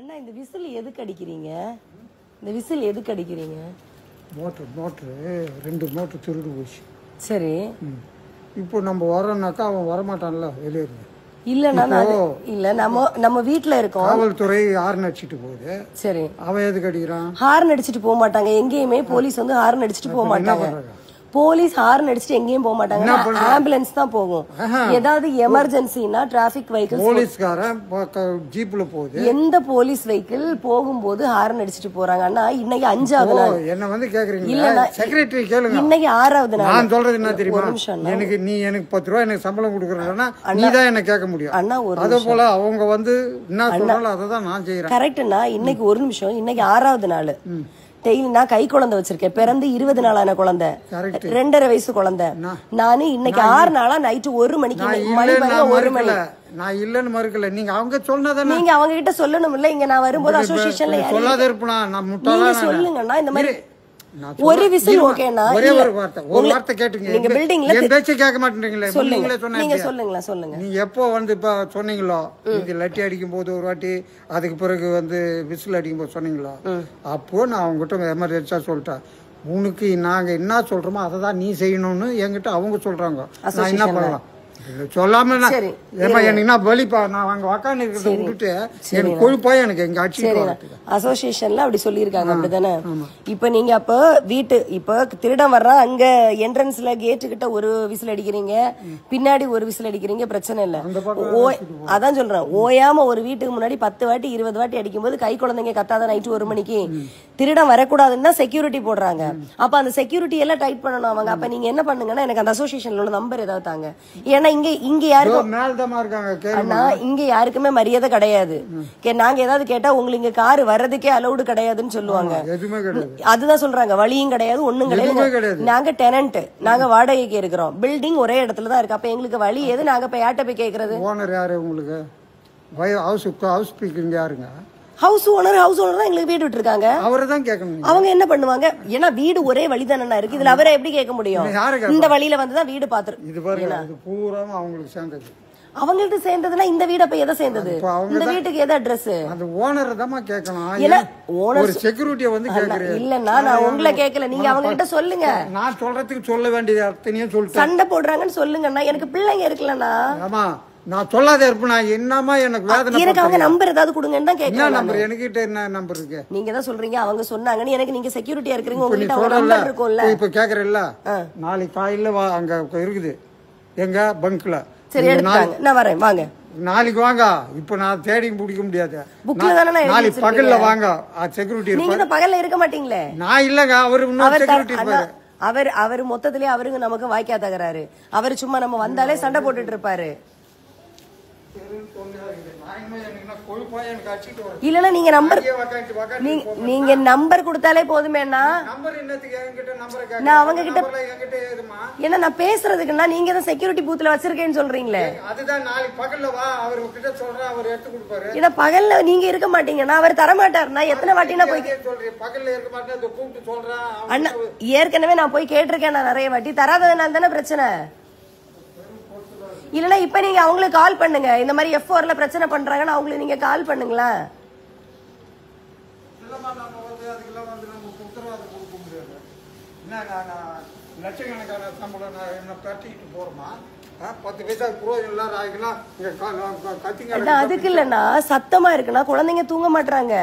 அண்ணா இந்த விசில் எதுக்கு அடிக்கிறீங்க? இந்த விசில் எதுக்கு அடிக்கிறீங்க? மோட்ரு 2 மோட்ரு திருடு போச்சு. சரி, இப்போ நம்ம வரோம்னாக்கா அவன் வரமாட்டான்ல வெளியே. இல்ல இல்ல நம்ம வீட்டுல இருக்கோம். காவல்துறை ஹார்ன் அடிச்சுட்டு போகுது. சரி, அவன் எதுக்கு அடிக்கிறான்? ஹார்ன் அடிச்சுட்டு போக மாட்டாங்க எங்கேயுமே. போலீஸ் வந்து ஹார்ன் அடிச்சுட்டு போக மாட்டாங்க. போலீஸ் ஹார்ன் அடிச்சுட்டு எங்கேயும் போக மாட்டாங்க. ஆம்புலன்ஸ் தான் போகும். ஏதாவது எமர்ஜென்சினா டிராபிக் வெஹிக்கிள், போலீஸ்காரன் ஜீப்ல போகுது. எந்த போலீஸ் வெஹிக்கிள் போகும்போது ஹார்ன் அடிச்சுட்டு போறாங்க. அண்ணா இன்னைக்கு 5வது நாள். என்ன வந்து கேக்குறீங்க? செக்ரட்டரி கேளுங்க. இன்னைக்கு 6வது நாள். நான் சொல்றது என்ன தெரியுமா? எனக்கு 10 ரூபாய் எனக்கு சம்பளம் கொடுக்கறதுனா நீ தான் என்ன கேட்க முடியும். அண்ணா அதே போல அவங்க வந்து என்ன சொல்றாங்களோ அதை தான் நான் செய்யறேன். கரெக்ட்னா இன்னைக்கு ஒரு நிமிஷம். இன்னைக்கு 6வது நாள். டெய்லி நான் கை குழந்தை வச்சிருக்கேன். பிறந்து 20 நாளான குழந்தை, 2.5 வயசு குழந்தை. நானு இன்னைக்கு 6 நாளா நைட்டு 1 மணிக்கு மணி 1 மணி. நான் இல்லன்னு மறுக்கல. நீங்க அவங்க சொன்னதானே நீங்க அவங்க கிட்ட சொல்லணும் இல்ல. இங்க நான் வரும்போது அசோசியேஷன்ல சொல்லாத இருப்பா. நான் முட்டாளா சொல்லுங்கண்ணா. இந்த மாதிரி ஒரு விசில் ஓகேனா? ஒரே ஒரு வார்த்தை கேட்டுங்க. நீங்க பில்டிங்ல என் பேச்ச கேட்க மாட்டீங்களே. நீங்க சொல்லுங்க. நீங்க எப்போ வந்து இப்ப சொன்னீங்களோ, இந்த லட்டி அடிக்கும் போது ஒரு வாட்டி, அதுக்கு பிறகு வந்து விசில் அடிக்கும் போது சொன்னீங்களோ, அப்போ நான் அவங்ககிட்ட எமர்ஜென்சியா சொல்லிட்டேன். உனக்கு நாங்க என்ன சொல்றோமோ அதை தான் நீ செய்யணும்னு என்கிட்ட அவங்க சொல்றாங்க. நான் என்ன பண்ணலாம் சொல்லாம அசோசியேஷன்ல அப்படி சொல்லிருக்காங்க. அப்படிதானே? இப்ப நீங்க அப்ப இப்ப திருடன் வர்றா, அங்க என்ட்ரன்ஸ்ல கேட்டு கிட்ட ஒரு விசில் அடிக்கிறீங்க, பின்னாடி ஒரு விசில் அடிக்கிறீங்க, பிரச்சனை இல்ல. அதான் சொல்றேன், ஓயாம ஒரு வீட்டுக்கு முன்னாடி 10 வாட்டி 20 வாட்டி அடிக்கும் போது கை குழந்தைங்க கத்தாத நைட்டு 1 மணிக்கு திருடன் வரக்கூடாதுன்னு செக்யூரிட்டி போடுறாங்க. அப்ப அந்த செக்யூரிட்டி எல்லாம் டைட் பண்ணணும் அவங்க. அப்ப நீங்க என்ன பண்ணுங்கன்னா, எனக்கு அந்த அசோசியேஷன்ல உள்ள நம்பர் ஏதாவது தாங்க. ஏன்னா இங்க யாருக்கும் இங்க யாருக்குமே மரியாதை கிடையாது. நாங்க ஏதாவது கேட்டா உங்களுக்கு இங்க கார் வர்றதுக்கே அலௌடு கிடையாதுன்னு சொல்லுவாங்க. அதுதான் சொல்றாங்க, வழியும் கிடையாது, ஒண்ணும் கிடையாது. நாங்க டெனன்ட், நாங்க வாடகைக்கு இருக்கிறோம். பில்டிங் ஒரே இடத்துல தான் இருக்கு. அப்ப எங்களுக்கு வழி எது? நாங்க இப்ப யார்ட்ட போய் கேக்குறது? ஓனர் யாரு உங்களுக்கு? ஹவுஸ் ஸ்பீக்கர் யாருங்க? ஹவுஸ் ஓனர் தான் எங்களுக்கு வீடு விட்டுருக்காங்க. அவர்தான் கேட்கணும். அவங்க என்ன பண்ணுவாங்க? ஏன்னா வீடு ஒரே வழிதானே இருக்கு. இதுல அவரை எப்படி கேட்க முடியும்? இந்த வழியில வந்துதான் வீடு பாத்துருக்கு. இது பாருங்க, இது பூரா அவங்களுக்கு சேர்ந்தது. அவங்களுக்கு சேர்ந்ததுன்னா இந்த வீடு அப்ப எதை சேர்ந்தது? இந்த வீட்டுக்கு எது அட்ரஸ்? அந்த ஓனர் தான் கேட்கணும். ஒரு செக்யூரிட்டியை வந்து கேக்குறேன். இல்லன்னா நான் உங்களை கேட்கல, நீங்க அவங்க கிட்ட சொல்லுங்க. நான் சொல்றதுக்கு சொல்ல வேண்டியது அத்தனையும் சொல்லிட்டு சண்டை போடுறாங்கன்னு சொல்லுங்கண்ணா. எனக்கு பிள்ளைங்க இருக்குல்லண்ணா. ஆமா, நான் சொல்லாத இருப்பேன். நான் என்னமா எனக்கு வேதனை. எனக்கு அவங்க நம்பர் ஏதாவது கொடுங்கன்னு தான் கேட்கறேன். நம்பர் என்கிட்ட என்ன நம்பர் இருக்கு? நீங்க தான் சொல்றீங்க அவங்க சொன்னாங்கன்னு. எனக்கு நீங்க செக்யூரிட்டியா இருக்கீங்க, உங்ககிட்ட அவங்க நம்பர் இருக்கும்ல. இப்ப கேக்குறேன்ல, நாளைக்கு காலையில அங்க இருக்குது எங்க பங்க்ல. சரி, எடுத்துட்டாங்க. நான் வரேன், வாங்க நாளைக்கு வாங்க. இப்ப நான் தேடி பிடிக்க முடியாது. புக்ல தானே நாளைக்கு பகல்ல வாங்க. செக்யூரிட்டி நீங்க தான் பகல்ல இருக்க மாட்டீங்களே. நான் இல்லங்க, அவரு இன்னொரு செக்யூரிட்டி இருப்பாரு. அவர் மொத்தத்திலே அவருங்க நமக்கு வாய்க்கா தகராறு. அவர் சும்மா நம்ம வந்தாலே சண்டை போட்டுட்டு இருப்பாரு. இல்லன்னா நீங்க நம்பர் கொடுத்தாலே போதுமேண்ணா. நான் அவங்க கிட்ட என்ன நான் பேசுறதுக்குன்னா, நீங்க தான் செக்யூரிட்டி பூத்ல வச்சிருக்கேன்னு சொல்றீங்களே. ஏன்னா பகல்ல நீங்க இருக்க மாட்டீங்கன்னா அவர் தரமாட்டாருன்னா எத்தனை வாட்டி நான் போய் அண்ணா ஏற்கனவே நான் போய் கேட்டிருக்கேன். நான் நிறைய வாட்டி தராததுனால தானே பிரச்சனை. இல்லன்னா இப்ப நீங்க அவங்களுக்கு கால் பண்ணுங்க. இந்த மாதிரி F4ல பிரச்சனை பண்றாங்கன்னா அவங்களுக்கு நீங்க கால் பண்ணுங்களா. அதுக்கு இல்லன்னா சத்தமா இருக்குன்னா குழந்தைங்க தூங்க மாட்டாங்க.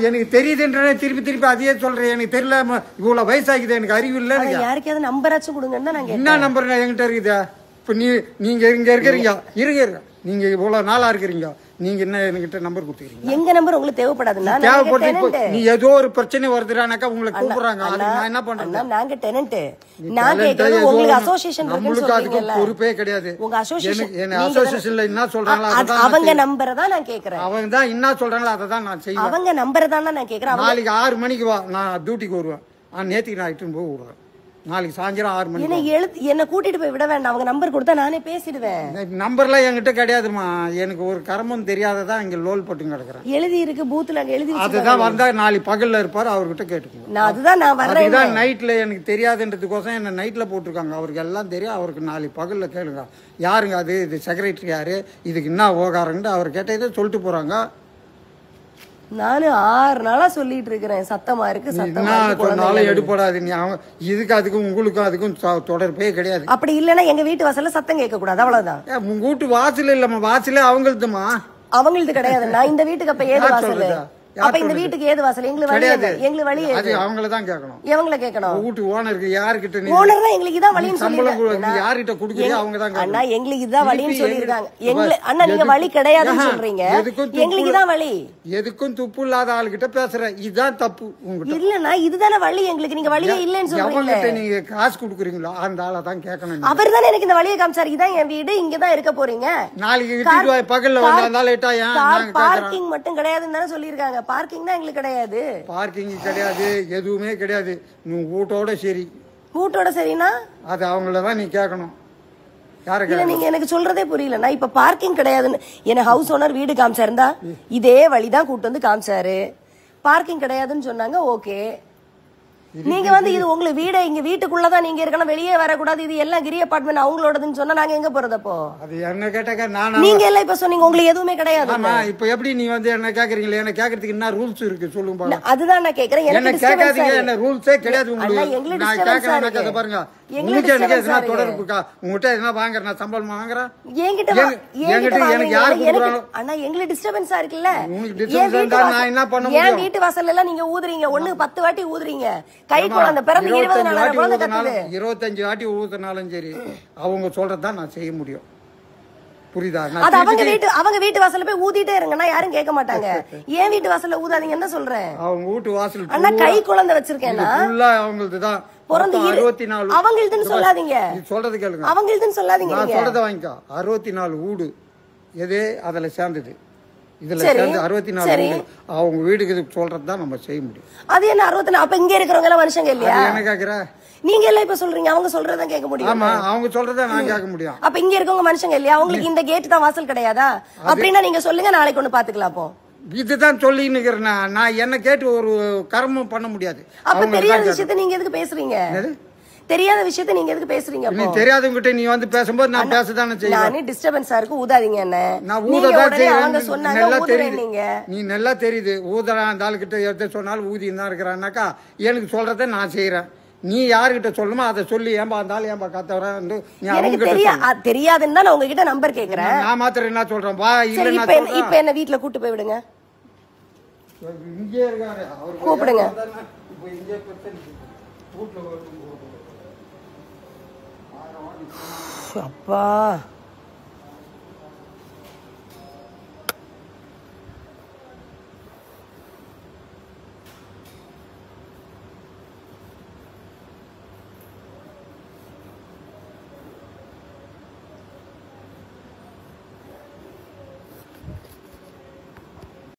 எனக்கு தெரியுதுன்றே திருப்பி அதையே சொல்றேன். எனக்கு தெரியல, இவ்வளவு வயசாகுது, எனக்கு அறிவு இல்ல. யாருக்காவது நம்பராச்சும் கொடுங்கன்னு நாங்க. என்ன நம்பர் என்கிட்ட இருக்குது? இப்ப நீங்க இங்க இருக்கிறீங்க, நீங்க இவ்வளவு நாளா இருக்கிறீங்க, நீங்க என்ன என்கிட்ட நம்பர் கொடுத்துக்கிறீங்க? எங்க நம்பர் உங்களுக்கு தேவைப்படாதுன்னா நீ ஏதோ ஒரு பிரச்சனை வருதுனாக்கா உங்களுக்கு கூப்பிடுறாங்க. நான் என்ன பண்றேன்? நாங்க டெனன்ட். நான் கேக்குறது உங்களுக்கு அசோசியேஷன் இருக்குன்னு சொல்றீங்கல்ல. பொறுப்பே கிடையாது. உங்க அசோசியேஷன் என்ன அசோசியேஷன்ல என்ன சொல்றாங்களோ அவங்க நம்பரை தான் நான் கேக்குறேன். அவங்க தான் என்ன சொல்றாங்களோ அதை தான் நான் செய்வேன். அவங்க நம்பரை தான் நான் கேக்குறேன். நாளைக்கு 6 மணிக்கு வா, நான் டியூட்டிக்கு வருவேன். நேற்றுக்கு நான் இட்டுன்னு போய் விடுறேன். நாளைக்கு சாயந்தரம் 6 மணிக்கு என்ன கூட்டிட்டு போய் விட வேண்டாம். அவங்க நம்பர் கொடுத்தா நானே பேசிடுவேன். நம்பர்லாம் என்கிட்ட கிடையாதுமா. எனக்கு ஒரு கர்மம் தெரியாததான் இங்க லோல் போட்டு கிடக்குறேன். எழுதி இருக்கு பூத்துல, எழுதி அதுதான் வந்தா நாளைக்கு பகல்ல இருப்பாரு, அவர்கிட்ட கேட்டுக்கோங்க. அதுதான் நான் வர்றேன். அதுதான் நைட்ல எனக்கு தெரியாதுன்றதுக்கோசம் என்ன நைட்ல போட்டிருக்காங்க. அவருக்கு எல்லாம் தெரியும். அவருக்கு நாளைக்கு பகல்ல கேளுங்க. யாருங்க அது, இது செக்ரட்டரி யாரு, இதுக்கு என்ன ஓகாரன்னு அவர் கேட்டதை சொல்லிட்டு போறாங்க. நானும் 6 நாளா சொல்லிட்டு இருக்கிறேன் சத்தமா இருக்கு சத்தமா இருக்கு. சொன்னாலும் எடுப்படாது. நீ இதுக்கு அதுக்கும் உங்களுக்கும் அதுக்கும் தொடர்பே கிடையாது. அப்படி இல்லன்னா எங்க வீட்டு வாசல்ல சத்தம் கேட்க கூடாது, அவ்வளவுதான். உங்க வீட்டு வாசல் இல்லம்மா, வாசலே அவங்களுதுமா. அவங்களுக்கு கிடையாது. நான் இந்த வீட்டுக்கு அப்ப ஏது வாசல்? அப்ப இந்த வீட்டுக்கு ஏது வாசல்? எங்களுக்கு வழி எங்களுக்கு வழி அது அவங்கள தான் கேட்கணும். எவங்கள கேட்கணும்? வீட்டு ஓனருக்கு யார்கிட்ட ஓனர் தான் எங்களுக்கு இதான் வழின்னு சொல்லிருக்காங்க. யார்கிட்ட குடுக்குறீங்க அவங்க தான் கேட்கணும். அண்ணா எங்களுக்கு இதான் வழின்னு சொல்லிருக்காங்க. அண்ணா நீங்க வழி கிடையாதுன்னு சொல்றீங்க, எங்களுக்கு இதான் வழி. எதுக்கும் துப்பு இல்லாத ஆளுகிட்ட பேசுற, இதுதான் தப்பு. உங்களுக்கு இல்லன்னா இதுதானே வழி எங்களுக்கு, நீங்க வழியே இல்லன்னு சொல்றீங்க. நீங்க காசு குடுக்குறீங்களோ அந்த ஆளை தான் கேட்கணும். அவர் தானே எனக்கு இந்த வழியை காமிச்சாரு. இதான் என் வீடு, இங்கதான் இருக்க போறீங்க. நாளைக்கு பகல்ல வந்தா லேட்டா பார்க்கிங் மட்டும் கிடையாதுன்னு தானே சொல்லிருக்காங்க. பார்க்கிங் தான் எங்களுக்கு கிடையாது. பார்க்கிங் கிடையாது, எதுவுமே கிடையாது. நீ வீட்டோட சரி. வீட்டோட சரினா அது அவங்களதான் நீ கேட்கணும். இல்ல நீங்க எனக்கு சொல்றதே புரியல. நான் இப்ப பார்க்கிங் கிடையாதுன்னு என்ன ஹவுஸ் ஓனர் வீடு காமிச்சாருந்தா இதே வழிதான் கூட்டு வந்து காமிச்சாரு. பார்க்கிங் கிடையாதுன்னு சொன்னாங்க, ஓகே. நீங்க வந்து இது உங்களுக்கு வீடு, இங்க வீட்டுக்குள்ளதான் நீங்க இருக்கணும், வெளியே வரக்கூடாது, இது எல்லாம் கிரி அபார்ட்மெண்ட் அவங்களோடதுன்னு சொன்னா நாங்க எங்க போறதப்போ? அது என்ன கேட்டாக்க நீங்க எல்லாம் இப்ப சொன்னீங்க உங்களுக்கு எதுவுமே கிடையாது. இப்ப எப்படி நீ வந்து என்ன கேக்குறீங்களே? என்ன கேக்குறதுக்கு என்ன ரூல்ஸ் இருக்கு சொல்லுங்க. அதுதான் நான் கேக்குறேன். என்ன கேட்காதீங்க, என்ன ரூல்ஸே கிடையாது உங்களுக்கு. நான் கேக்குறேன் கதை பாருங்க. உங்களுக்கு எனக்கு எதுனா தொடர்பு இருக்கா? உங்ககிட்ட எதுனா வாங்குற, நான் சம்பளம் வாங்குறேன். என்கிட்ட எனக்கு யாரு கொடுக்குறாங்க? அண்ணா எங்களுக்கு டிஸ்டர்பன்ஸா இருக்குல்ல. உங்களுக்கு டிஸ்டர்பன்ஸ் இருந்தா நான் என்ன பண்ண முடியும்? என் வீட்டு வாசல்ல எல்லாம் நீங்க ஊதுறீங்க, ஒண்ணு 10 வாட்டி ஊதுறீங்க. கை குழந்தை பிறந்து 20 நாள் குழந்தை கத்துது. 25 வாட்டி ஊதுனாலும் சரி அவங்க சொல்றதுதான் நான் செய்ய முடியும். புரியுதா? அது அவங்க வீட்டு வாசல்ல போய் ஊதிட்டே இருங்கன்னா யாரும் கேட்க மாட்டாங்க. ஏன் வீட்டு வாசல்ல ஊதாதீங்கன்னு தான் சொல்றேன். அவங்க வீட்டு வாசல் அண்ணா கை குழந்தை வச்சிருக்கேன்னா அவங்களுதுதான். பிறந்து 64 அவங்களுதுன்னு சொல்லாதீங்க. சொல்றது கேளுங்க. அவங்களுதுன்னு சொல்லாதீங்க. நான் சொல்றத வாங்கிக்கோ. 64 வீடு எதே அதுல சேர்ந்தது. இதுல சேர்ந்து 64 வீடு அவங்க வீடுக்கு சொல்றதுதான் நம்ம செய்ய முடியும். அது என்ன 64? அப்ப இங்க இருக்கிறவங்க எல்லாம் மனுஷங்க இல்லையா? என்ன கேக்குற நீங்க எல்லாம் இப்ப சொல்றீங்க அவங்க சொல்றதான் கேட்க முடியும். ஆமா அவங்க சொல்றத நான் கேட்க முடியும். அப்ப இங்க இருக்கவங்க மனுஷங்க இல்லையா? அவங்களுக்கு இந்த கேட் தான் வாசல் கிடையாதா? அப்படின்னா நீங்க சொல்லுங்க, நாளைக்கு ஒண்ணு பாத்துக்கலாம். அப்போ இதுதான் சொல்லி நிக்கிறேன். நான் என்ன கேட்டு ஒரு கர்மம் பண்ண முடியாது. அப்ப தெரியாத விஷயத்தை நீங்க எதுக்கு பேசுறீங்க? தெரியாத விஷயத்தை நீங்க எதுக்கு பேசுறீங்க? நீ தெரியாதவங்கிட்ட நீ வந்து பேசும்போது நான் பேசதானே செய்வேன். நானே டிஸ்டர்பன்ஸா இருக்கு, ஊதாதீங்க என்ன. நான் ஊததான் அவங்க சொன்னாங்க ஊதுறேன்னீங்க. நீ நல்லா தெரியுது. ஊதறா அந்த ஆளுகிட்ட எடுத்து சொன்னாலும் ஊதின்னு தான் இருக்கிறான்னாக்கா எனக்கு சொல்றதை நான் செய்யறேன். நீ யாருகிட்ட சொல்லுமோ அதை சொல்லி ஏன்பா இருந்தாலும் ஏன்பா காத்தவரேன். தெரியாதுன்னு தான் நான் உங்ககிட்ட நம்பர் கேக்குறேன். நான் மாத்திரம் என்ன சொல்றேன் வா இல்ல. இப்ப என்ன வீட்டுல கூட்டு போய் விடுங்க, இங்கே இருக்காரு கூப்பிடுங்க. அப்பா